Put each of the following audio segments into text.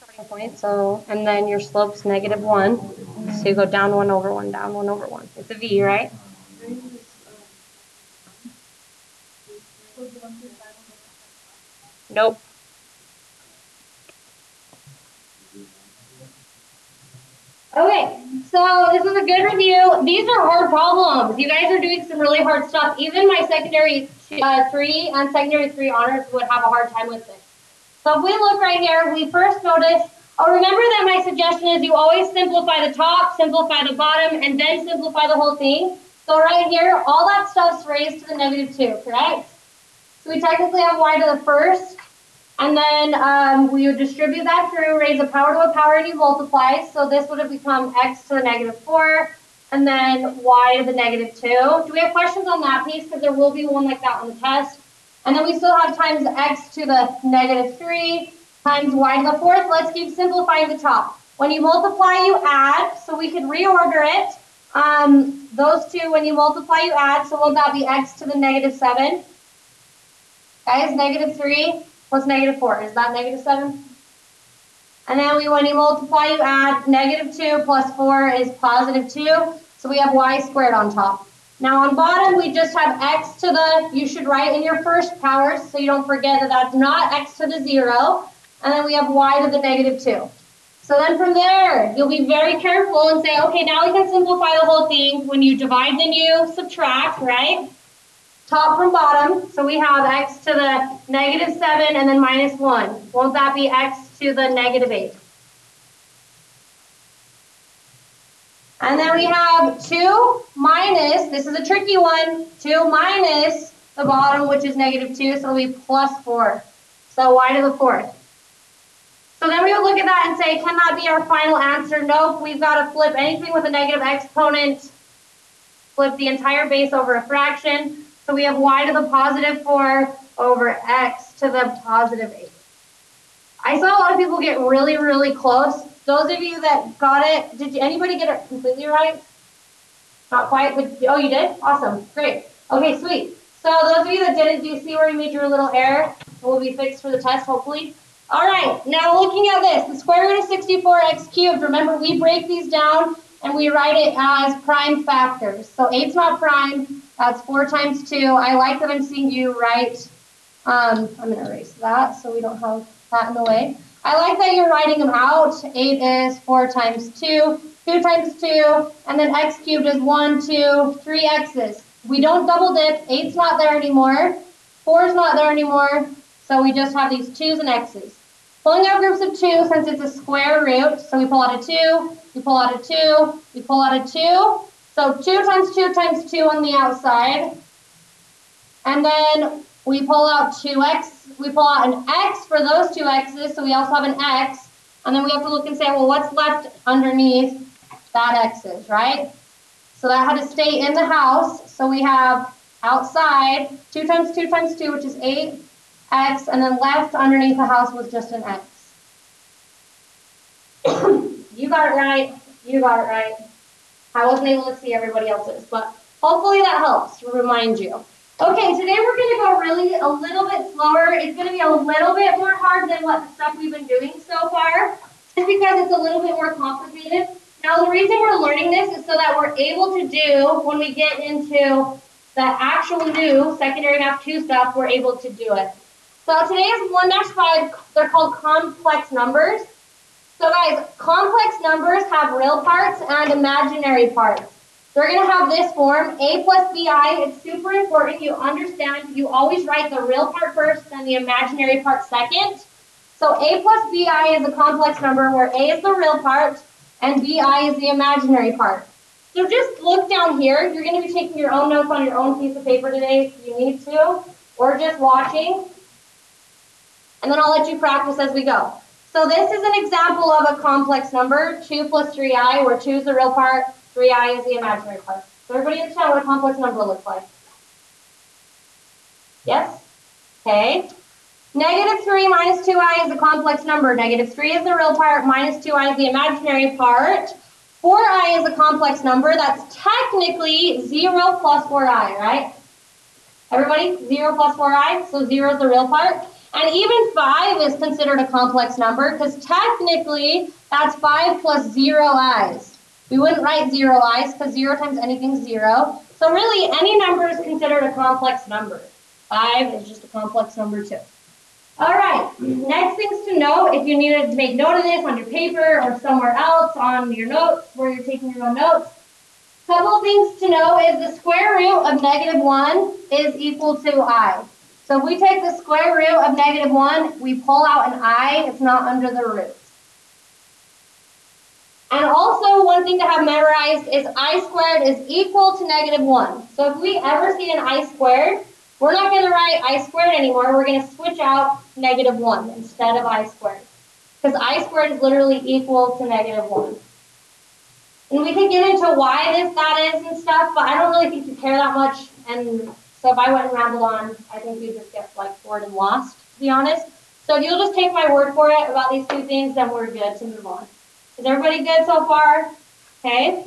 starting point. So, and then your slope's -1. So you go down 1 over 1, down 1 over 1. It's a V, right? Nope. Okay, so this was a good review. These are hard problems. You guys are doing some really hard stuff. Even my secondary 3 and secondary 3 honors would have a hard time with this. So if we look right here, we first notice, remember that my suggestion is you always simplify the top, simplify the bottom, and then simplify the whole thing. So right here, all that stuff's raised to the -2, correct? So we technically have y to the first. And then we would distribute that through, raise a power to a power, and you multiply. So this would have become x to the -4, and then y to the -2. Do we have questions on that piece? Because there will be one like that on the test. And then we still have times x to the -3 times y to the 4th. Let's keep simplifying the top. When you multiply, you add. So we could reorder it. Those two, when you multiply, you add. So won't that be x to the -7? Guys, -3. Plus -4, is that -7? And then when you multiply, you add -2 plus 4 is +2. So we have y squared on top. Now on bottom, we just have x to the, you should write in your first powers so you don't forget that that's not x to the 0. And then we have y to the -2. So then from there, you'll be very careful and say, okay, now we can simplify the whole thing. When you divide, then you subtract, right? Top from bottom, so we have x to the -7 and then -1. Won't that be x to the -8? And then we have 2 minus, this is a tricky one, 2 minus the bottom, which is -2, so it'll be +4. So y to the 4th. So then we would look at that and say, can that be our final answer? Nope, we've got to flip anything with a negative exponent, flip the entire base over a fraction. So we have y to the +4 over x to the +8. I saw a lot of people get really, really close. Those of you that got it, did anybody get it completely right? Not quite, but oh, you did? Awesome, great. Okay, sweet. So those of you that didn't, do you see where you made your little error? It will be fixed for the test, hopefully. All right, now looking at this, the square root of 64x cubed. Remember, we break these down and we write it as prime factors. So 8's not prime. That's 4 times 2. I like that I'm seeing you write, I'm going to erase that so we don't have that in the way. I like that you're writing them out. 8 is 4 times 2, 2 times 2, and then x cubed is 1, 2, 3 x's. We don't double dip. 8's not there anymore. 4's not there anymore. So we just have these 2's and x's. Pulling out groups of 2 since it's a square root. So we pull out a 2, we pull out a 2, we pull out a 2. So 2 times 2 times 2 on the outside. And then we pull out 2x. We pull out an x for those 2 x's. So we also have an x. And then we have to look and say, well, what's left underneath that x is, right? So that had to stay in the house. So we have outside 2 times 2 times 2, which is 8x. And then left underneath the house was just an x. You got it right. You got it right. I wasn't able to see everybody else's, but hopefully that helps to remind you. Okay, today we're going to go really a little bit slower. It's going to be a little bit more hard than what the stuff we've been doing so far, just because it's a little bit more complicated. Now, the reason we're learning this is so that we're able to do, when we get into the actual new secondary math 2 stuff, we're able to do it. So today is 1-5, they're called complex numbers. So guys, complex numbers have real parts and imaginary parts. They're going to have this form, a plus bi. It's super important you understand you always write the real part first and the imaginary part second. So a plus bi is a complex number where a is the real part and bi is the imaginary part. So just look down here. You're going to be taking your own notes on your own piece of paper today if you need to, or just watching. And then I'll let you practice as we go. So this is an example of a complex number, 2 plus 3i, where 2 is the real part, 3i is the imaginary part. So everybody understand what a complex number looks like? Yes? Okay. -3 minus 2i is a complex number. -3 is the real part, minus 2i is the imaginary part. 4i is a complex number. That's technically 0 plus 4i, right? Everybody, 0 plus 4i, so 0 is the real part. And even 5 is considered a complex number because technically that's 5 plus 0 i's. We wouldn't write 0 i's because 0 times anything is 0. So really any number is considered a complex number. 5 is just a complex number too. All right, next things to know, if you needed to make note of this on your paper or somewhere else on your notes where you're taking your own notes, a couple of things to know is the square root of -1 is equal to I. So if we take the square root of -1, we pull out an I, it's not under the root. And also one thing to have memorized is I squared is equal to -1. So if we ever see an I squared, we're not going to write I squared anymore. We're going to switch out -1 instead of I squared. Because I squared is literally equal to -1. And we can get into why that is and stuff, but I don't really think you care that much. And so if I went and rambled on, I think you'd just get like bored and lost, to be honest. So if you'll just take my word for it about these two things, then we're good to move on. Is everybody good so far? Okay.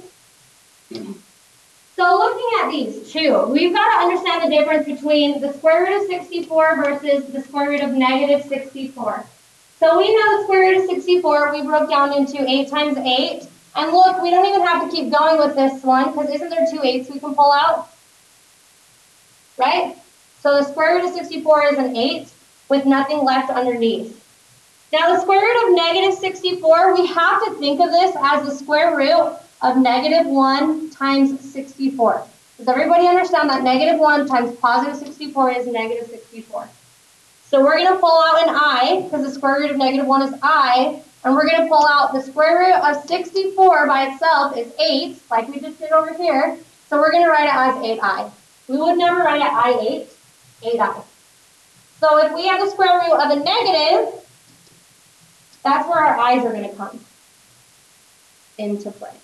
So looking at these two, we've got to understand the difference between the square root of 64 versus the square root of -64. So we know the square root of 64 we broke down into 8 times 8. And look, we don't even have to keep going with this one because isn't there 2 8s we can pull out? Right? So the square root of 64 is an 8 with nothing left underneath. Now the square root of -64, we have to think of this as the square root of -1 times 64. Does everybody understand that -1 times +64 is -64? So we're going to pull out an I, because the square root of -1 is I, and we're going to pull out the square root of 64 by itself is 8, like we just did over here. So we're going to write it as 8i. We would never write it I8, 8i. So if we have the square root of a negative, that's where our i's are going to come into play.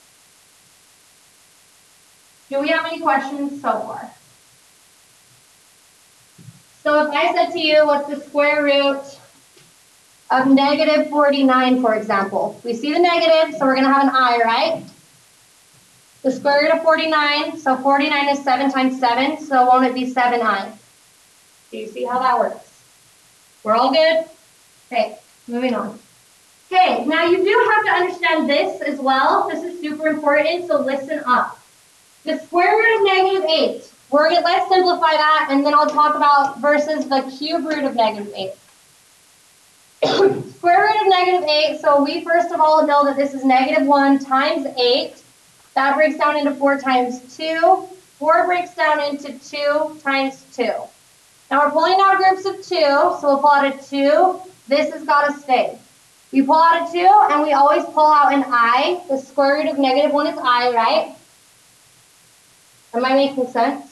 Do we have any questions so far? So if I said to you, what's the square root of -49, for example? We see the negative, so we're going to have an I, right? The square root of 49, so 49 is 7 times 7, so won't it be 7i? Do you see how that works? We're all good? Okay, moving on. Okay, now you do have to understand this as well. This is super important, so listen up. The square root of -8. Let's simplify that, and then I'll talk about versus the cube root of -8. Square root of -8, so we first of all know that this is -1 times 8. That breaks down into 4 times 2. 4 breaks down into 2 times 2. Now we're pulling out groups of 2, so we'll pull out a 2. This has got to stay. We pull out a 2, and we always pull out an I. The square root of -1 is I, right? Am I making sense?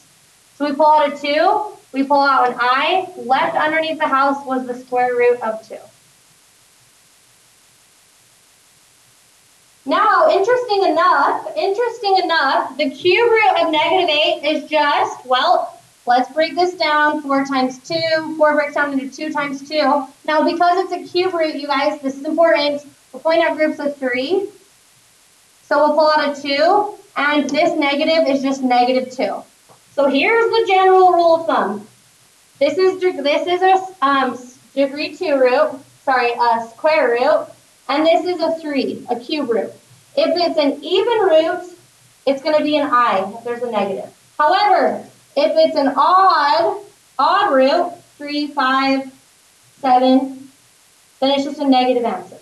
So we pull out a 2, we pull out an I. Left underneath the house was the square root of 2. Now, interesting enough, the cube root of -8 is just, well, let's break this down. 4 times 2. 4 breaks down into 2 times 2. Now, because it's a cube root, you guys, this is important. We're pulling out groups of 3. So we'll pull out a 2, and this negative is just -2. So here's the general rule of thumb. This is a degree 2 root, a square root, and this is a 3, a cube root. If it's an even root, it's going to be an I if there's a negative. However, if it's an odd root, 3, 5, 7, then it's just a negative answer.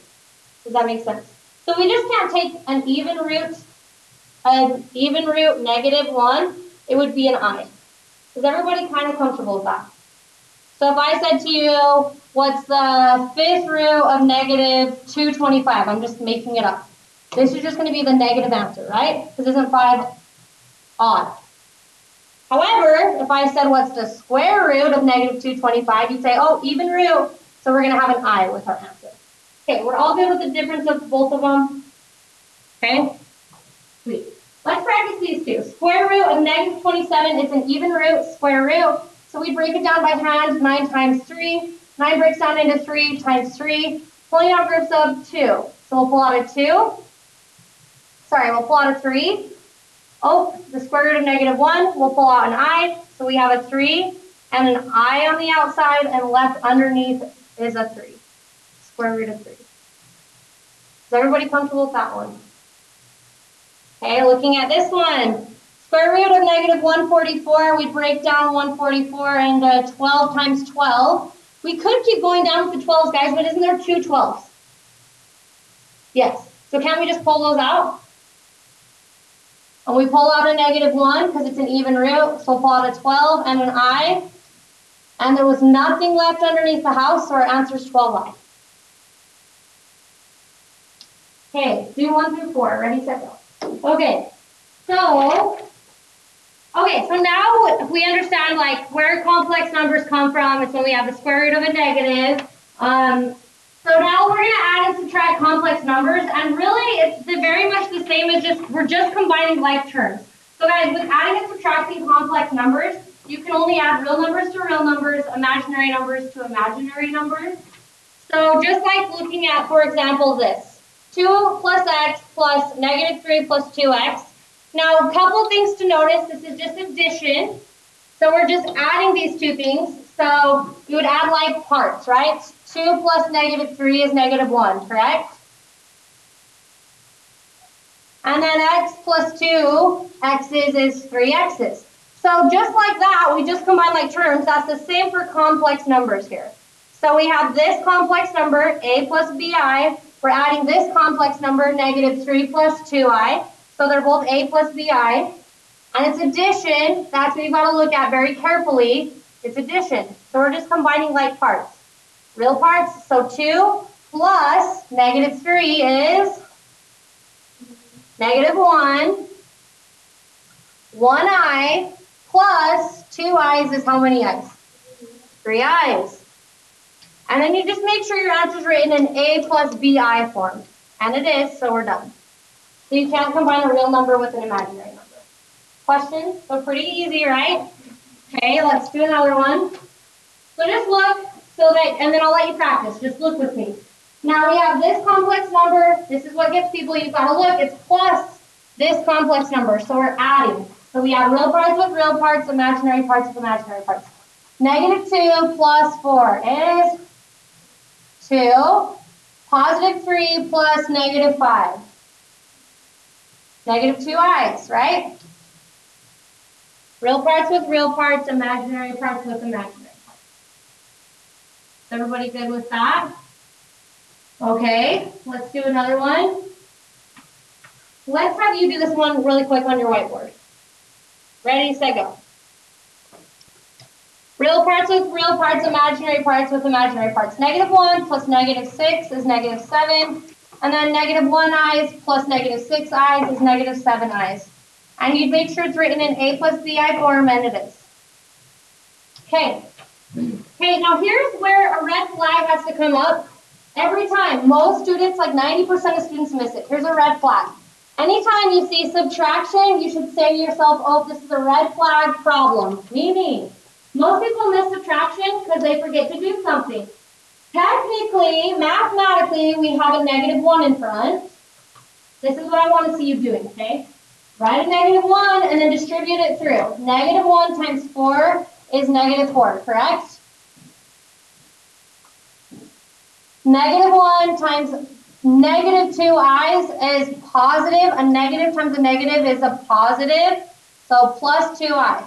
Does that make sense? So we just can't take an even root -1, it would be an I. Is everybody kind of comfortable with that? So if I said to you, what's the 5th root of -225? I'm just making it up. This is just going to be the negative answer, right? Because isn't 5 odd? However, if I said what's the square root of -225, you'd say, oh, even root. So we're going to have an I with our answer. Okay, we're all good with the difference of both of them? Okay, sweet. Let's practice these two. Square root of -27 is an even root, square root. So we break it down by hand, 9 times 3. 9 breaks down into 3 times 3. Pulling out groups of 2. So we'll pull out a 2. We'll pull out a 3. Oh, the square root of -1, we'll pull out an I. So we have a 3. and an I on the outside, and left underneath is a 3. Square root of 3. Is everybody comfortable with that one? Okay, looking at this one. Square root of negative 144, we break down 144 into 12 times 12. We could keep going down with the 12s, guys, but isn't there 2 12s? Yes. So can't we just pull those out? And we pull out a negative 1 because it's an even root. So we'll pull out a 12 and an I. And there was nothing left underneath the house, so our answer is 12I. Okay, do 1 through 4. Ready, set, go. Okay, so now we understand like where complex numbers come from. It's when we have the square root of a negative. So now we're going to add and subtract complex numbers, and really it's very much the same as we're just combining like terms. So guys, with adding and subtracting complex numbers, you can only add real numbers to real numbers, imaginary numbers to imaginary numbers. So just like looking at, for example, this. 2 plus x plus negative 3 plus 2x. Now, a couple things to notice. This is just addition. So we're just adding these two things. So you would add like parts, right? 2 plus negative 3 is negative 1, correct? And then x plus 2 x's is 3 x's. So just like that, we just combine like terms. That's the same for complex numbers here. So we have this complex number, a plus bi. We're adding this complex number, negative 3 plus 2i. So they're both a plus bi. And it's addition. That's what you've got to look at very carefully. It's addition. So we're just combining like parts. Real parts. So 2 plus negative 3 is negative 1. 1i plus 2 i's is how many i's? 3 i's. And then you just make sure your answer is written in a plus bi form. And it is, so we're done. So you can't combine a real number with an imaginary number. Questions? So pretty easy, right? Okay, let's do another one. So just look, and then I'll let you practice. Just look with me. Now we have this complex number. This is what gets people, you've got to look. It's plus this complex number. So we're adding. So we have real parts with real parts, imaginary parts with imaginary parts. Negative 2 plus 4 is 2. Positive 3 plus negative 5. Negative 2 i's, right? Real parts with real parts, imaginary parts with imaginary parts. Is everybody good with that? Okay, let's do another one. Let's have you do this one really quick on your whiteboard. Ready, set, go. Real parts with real parts, imaginary parts with imaginary parts. Negative 1 plus negative 6 is negative 7. And then negative 1 i's plus negative 6 i's is negative 7 i's. And you'd make sure it's written in a plus bi form, and it is. Okay. Okay, now here's where a red flag has to come up. Every time, most students, like 90% of students miss it. Here's a red flag. Anytime you see subtraction, you should say to yourself, oh, this is a red flag problem. Meaning, most people miss subtraction because they forget to do something. Technically, mathematically, we have a negative 1 in front. This is what I want to see you doing, okay? Write a negative 1 and then distribute it through. Negative 1 times 4 is negative 4, correct? Negative 1 times negative 2 i's is positive. A negative times a negative is a positive, so plus 2i.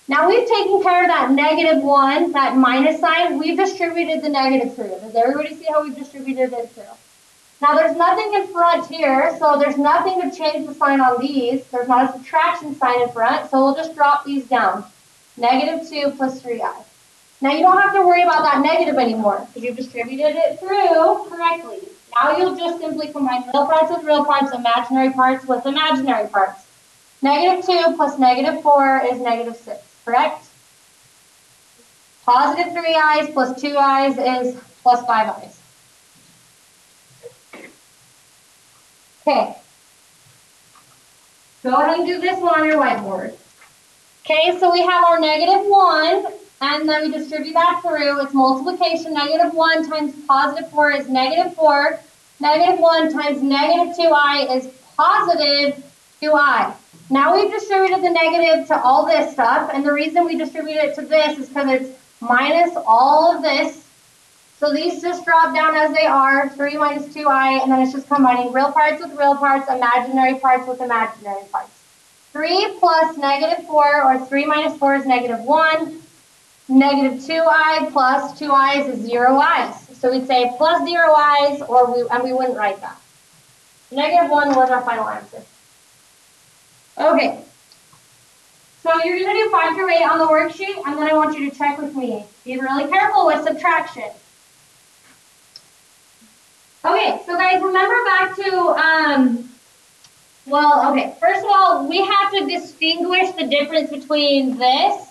Now we've taken care of that negative 1, that minus sign. We've distributed the negative through. Does everybody see how we've distributed it through? Now there's nothing in front here, so there's nothing to change the sign on these. There's not a subtraction sign in front, so we'll just drop these down. Negative 2 plus 3i. Now you don't have to worry about that negative anymore because you've distributed it through correctly. Now you'll just simply combine real parts with real parts, imaginary parts with imaginary parts. Negative 2 plus negative 4 is negative 6, correct? Positive 3 i's plus 2 i's is plus 5 i's. Okay. Go ahead and do this one on your whiteboard. Okay, so we have our negative 1, and then we distribute that through. It's multiplication. Negative 1 times positive 4 is negative 4. Negative 1 times negative 2i is positive 2i. Now we've distributed the negative to all this stuff, and the reason we distribute it to this is because it's minus all of this. So these just drop down as they are, 3 minus 2i, and then it's just combining real parts with real parts, imaginary parts with imaginary parts. 3 plus negative 4, or 3 minus 4 is negative 1. Negative 2i plus 2i's is 0 i's. So we'd say plus 0 i's, and we wouldn't write that. Negative 1 was our final answer. Okay. So you're going to do 5 through 8 on the worksheet, and then I want you to check with me. Be really careful with subtraction. Okay, so guys, remember back to, first of all, we have to distinguish the difference between this.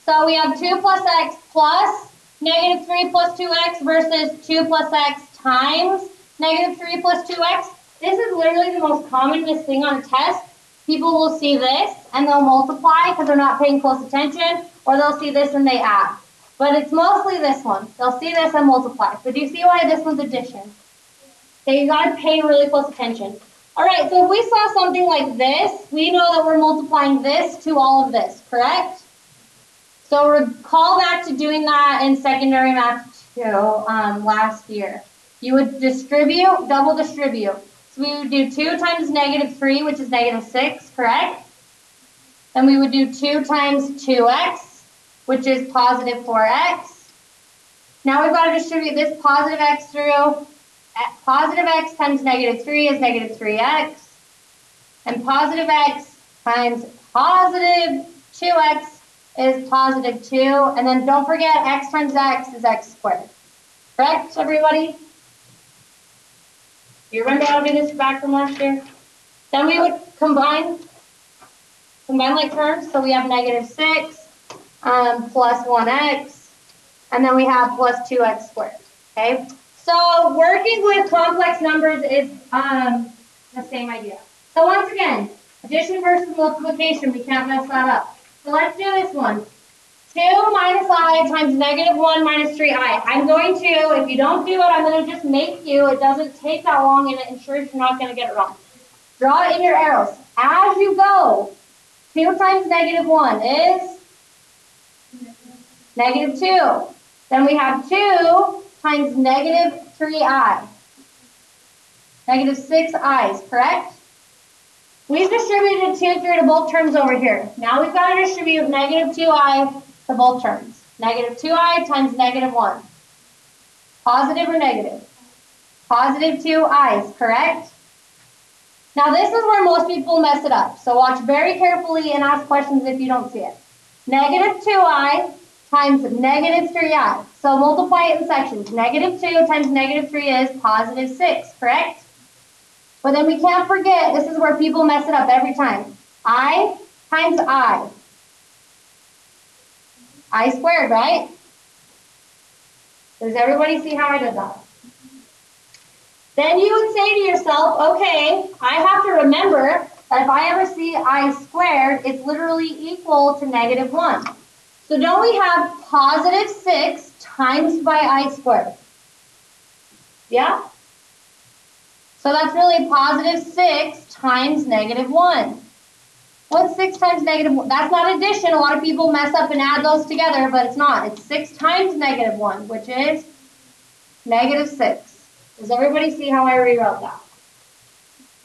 So we have 2 plus x plus negative 3 plus 2x versus 2 plus x times negative 3 plus 2x. This is literally the most commonest thing on a test. People will see this and they'll multiply because they're not paying close attention, or they'll see this and they add. But it's mostly this one. They'll see this and multiply. But do you see why this one's addition? Okay, you gotta pay really close attention. All right, so if we saw something like this, we know that we're multiplying this to all of this, correct? So recall back to doing that in secondary math 2 last year. You would distribute, double distribute. So we would do 2 times negative 3, which is negative 6, correct? Then we would do 2 times 2x, which is positive 4x. Now we've got to distribute this positive x through. Positive x times negative 3 is negative 3x. And positive x times positive 2x is positive 2. And then don't forget, x times x is x squared. Correct, everybody? You remember how to do this back from last year? Then we would combine like terms. So we have negative 6 plus 1x. And then we have plus 2x squared. Okay? So working with complex numbers is the same idea. So once again, addition versus multiplication, we can't mess that up. So let's do this one. 2 minus I times negative 1 minus 3i. I'm going to, if you don't do it, I'm going to just make you. It doesn't take that long, and it ensures you're not going to get it wrong. Draw it in your arrows. As you go, 2 times negative 1 is negative 2. Then we have 2 times negative 3i. Negative 6 i's, correct? We've distributed 2 through to both terms over here. Now we've got to distribute negative 2i to both terms. Negative 2i times negative 1. Positive or negative? Positive 2 i's, correct? Now this is where most people mess it up. So watch very carefully and ask questions if you don't see it. Negative 2i times negative 3i. So multiply it in sections. Negative 2 times negative 3 is positive 6, correct? But then we can't forget, this is where people mess it up every time. I times I. I squared, right? Does everybody see how I did that? Then you would say to yourself, okay, I have to remember that if I ever see I squared, it's literally equal to negative 1. So don't we have positive 6 times by I squared? Yeah? So that's really positive 6 times negative 1. What's 6 times negative 1? That's not addition. A lot of people mess up and add those together, but it's not. It's 6 times negative 1, which is negative 6. Does everybody see how I rewrote that?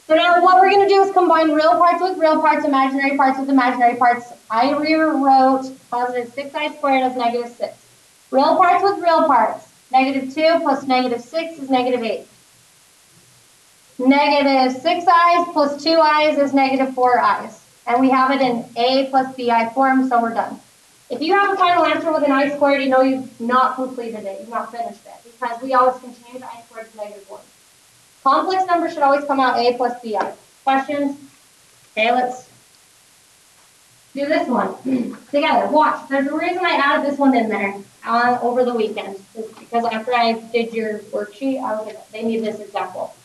So now what we're going to do is combine real parts with real parts, imaginary parts with imaginary parts. I rewrote positive 6i squared as negative 6. Real parts with real parts. Negative 2 plus negative 6 is negative 8. Negative 6i's plus 2i's is negative 4i's. And we have it in a plus bi form, so we're done. If you have a final answer with an I squared, you know you've not completed it, you've not finished it, because we always can change I squared to negative 1. Complex numbers should always come out a plus bi. Questions? Okay, let's do this one together. Watch. There's a reason I added this one in there over the weekend. It's because after I did your worksheet, I was like, they need this example.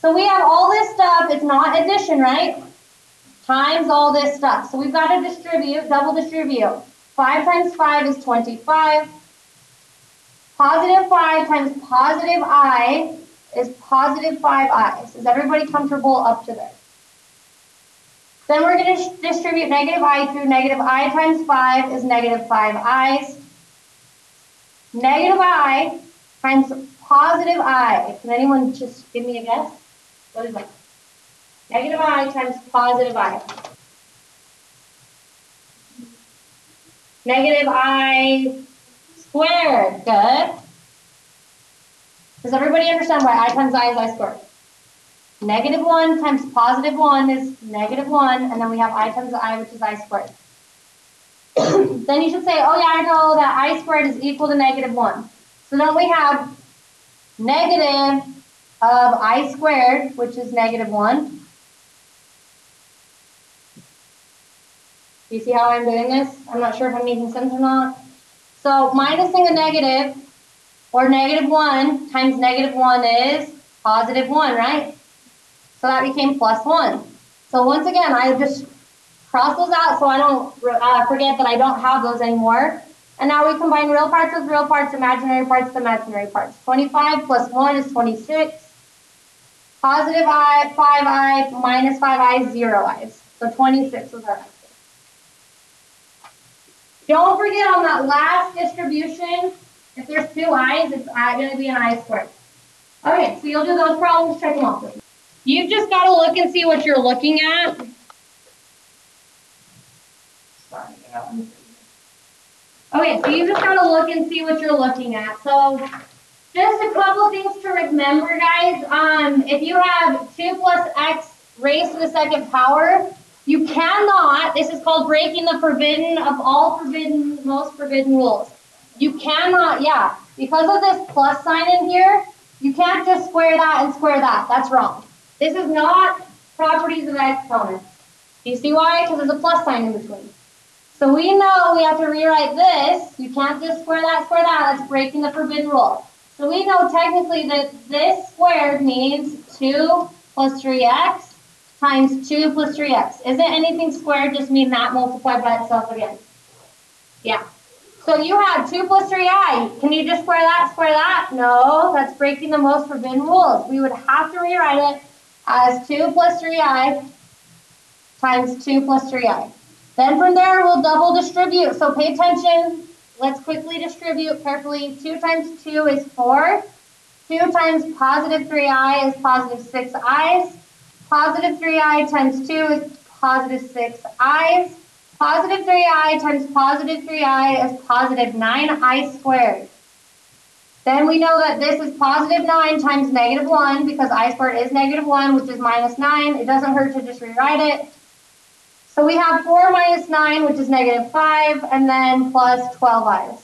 So we have all this stuff. It's not addition, right? Times all this stuff. So we've got to distribute, double distribute. 5 times 5 is 25. Positive 5 times positive I is positive 5i's. Is everybody comfortable up to there? Then we're going to distribute negative I through. Negative I times 5 is negative 5i's. Negative I times positive I. Can anyone just give me a guess? What is that? Negative I times positive I. Negative I squared. Good. Does everybody understand why I times I is I squared? Negative 1 times positive 1 is negative 1, and then we have I times I, which is I squared. Then you should say, oh yeah, I know that I squared is equal to negative 1. So then we have negative of I squared, which is negative 1. Do you see how I'm doing this? I'm not sure if I'm making sense or not. So minusing a negative, or negative 1 times negative 1 is positive 1, right? So that became plus 1. So once again, I just cross those out so I don't forget that I don't have those anymore. And now we combine real parts with real parts, imaginary parts with imaginary parts. 25 plus 1 is 26. Positive I, 5i, minus 5i, 0i's. So 26 was our answer. Don't forget on that last distribution, if there's 2 i's, it's going to be an I squared. Okay, so you'll do those problems, check them off. You've just got to look and see what you're looking at. Okay, so you just got to look and see what you're looking at. So just a couple things to remember, guys. If you have 2 plus x raised to the second power, you cannot, this is called breaking the forbidden of all forbidden, most forbidden rules. You cannot, because of this plus sign in here, you can't just square that and square that. That's wrong. This is not properties of exponents. Do you see why? Because there's a plus sign in between. So we know we have to rewrite this. You can't just square that, square that. That's breaking the forbidden rule. So we know technically that this squared means 2 plus 3x times 2 plus 3x. Isn't anything squared just mean that multiplied by itself again? Yeah. So you have 2 plus 3i. Can you just square that, square that? No, that's breaking the most forbidden rules. We would have to rewrite it as 2 plus 3i times 2 plus 3i. Then from there, we'll double distribute. So pay attention. Let's quickly distribute carefully. 2 times 2 is 4. 2 times positive 3i is positive 6i's. Positive 3i times 2 is positive 6i's. Positive 3i times positive 3i is positive 9i squared. Then we know that this is positive 9 times negative 1 because I squared is negative 1, which is minus 9. It doesn't hurt to just rewrite it. So we have 4 minus 9, which is negative 5, and then plus 12i's.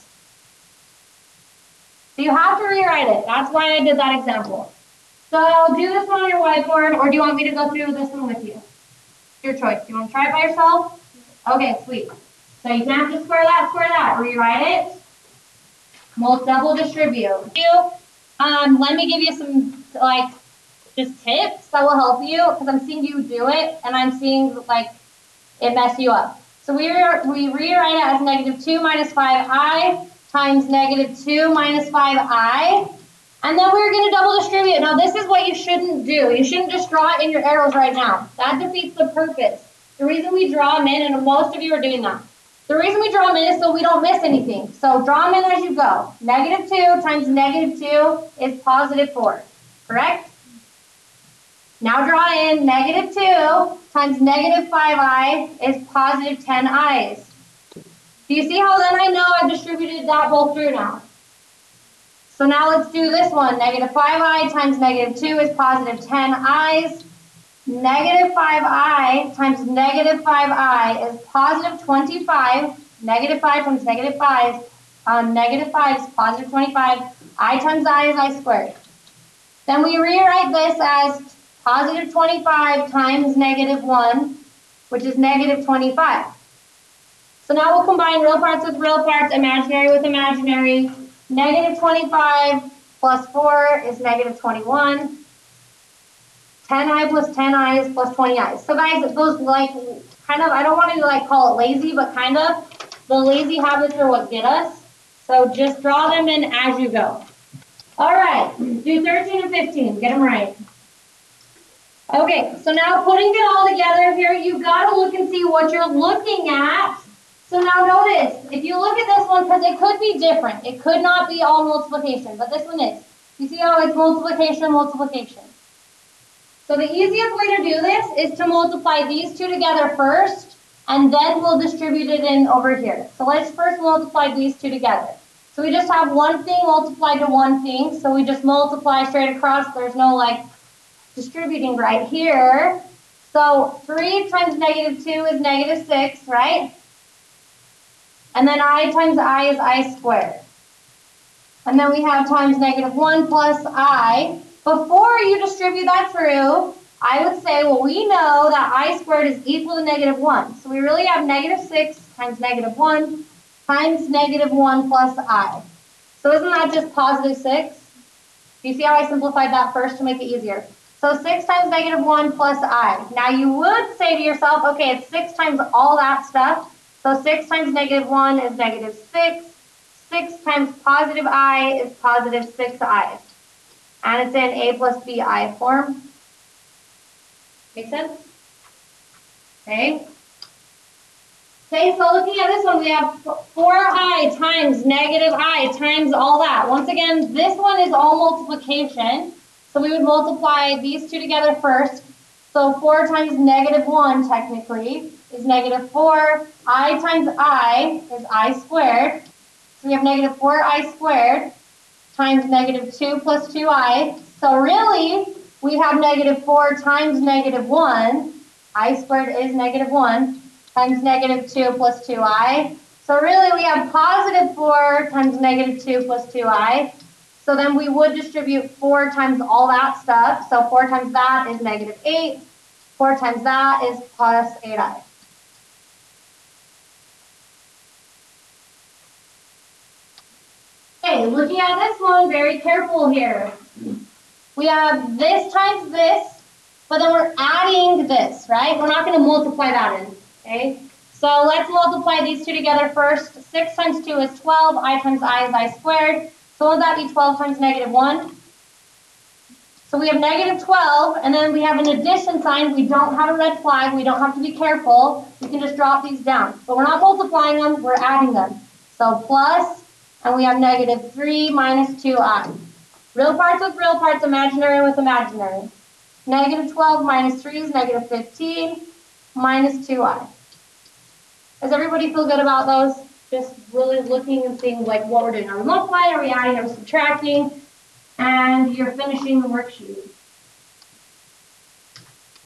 So you have to rewrite it. That's why I did that example. So do this one on your whiteboard, or do you want me to go through this one with you? Your choice. Do you want to try it by yourself? Okay, sweet. So you can't just square that, rewrite it. We'll double distribute. Let me give you some, just tips that will help you, because I'm seeing you do it, and I'm seeing, it mess you up. So we rewrite it as negative 2 minus 5i times negative 2 minus 5i. And then we're going to double distribute. Now, this is what you shouldn't do. You shouldn't just draw it in your arrows right now. That defeats the purpose. The reason we draw them in, and most of you are doing that, the reason we draw them in is so we don't miss anything. So draw them in as you go. Negative 2 times negative 2 is positive 4, correct? Now draw in negative 2 times negative 5i is positive 10i's. Do you see how then I know I've distributed that both through now? So now let's do this one. Negative 5i times negative 2 is positive 10i's. Negative 5i times negative 5i is positive 25. Negative 5 times negative 5 negative 5 is positive 25. I times I is I squared. Then we rewrite this as positive 25 times negative 1, which is negative 25. So now we'll combine real parts with real parts, imaginary with imaginary. Negative 25 plus 4 is negative 21. 10i plus 10i is plus 20i. So guys, those I don't want to call it lazy, but kind of. The lazy habits are what get us. So just draw them in as you go. All right, do 13 and 15. Get them right. Okay, so now putting it all together here, you gotta look and see what you're looking at. So now notice, if you look at this one, because it could be different. It could not be all multiplication, but this one is. You see how it's multiplication, multiplication. So the easiest way to do this is to multiply these two together first, and then we'll distribute it in over here. So let's first multiply these two together. So we just have one thing multiplied to one thing, so we just multiply straight across. There's no like distributing right here. So 3 times negative 2 is negative 6, right? And then I times I is I squared. And then we have times negative 1 plus I. Before you distribute that through, I would say, well, we know that I squared is equal to negative 1. So we really have negative 6 times negative 1 times negative 1 plus I. So isn't that just positive 6? Do you see how I simplified that first to make it easier? So 6 times negative 1 plus I. Now you would say to yourself, okay, it's 6 times all that stuff. So 6 times negative 1 is negative 6. 6 times positive I is positive 6I. And it's in A plus BI form. Make sense? Okay. Okay, so looking at this one, we have 4I times negative I times all that. Once again, this one is all multiplication. So we would multiply these two together first. So 4 times negative 1, technically, is negative 4. I times I is I squared. So we have negative 4I squared times negative 2 plus 2I. So really, we have negative 4 times negative 1. I squared is negative 1 times negative 2 plus 2I. So really, we have positive 4 times negative 2 plus 2I. So then we would distribute 4 times all that stuff. So 4 times that is negative 8. 4 times that is plus 8I. Okay, looking at this one, very careful here. We have this times this, but then we're adding this, right? We're not going to multiply that in, okay? So let's multiply these two together first. 6 times 2 is 12. I times I is I squared. So would that be 12 times negative 1? So we have negative 12, and then we have an addition sign. We don't have a red flag. We don't have to be careful. We can just drop these down. But we're not multiplying them. We're adding them. So plus, and we have negative 3 minus 2I. Real parts with real parts, imaginary with imaginary. Negative 12 minus 3 is negative 15 minus 2I. Does everybody feel good about those? Just really looking and seeing like what we're doing. Are we multiplying? Are we adding? Are we subtracting? And you're finishing the worksheet.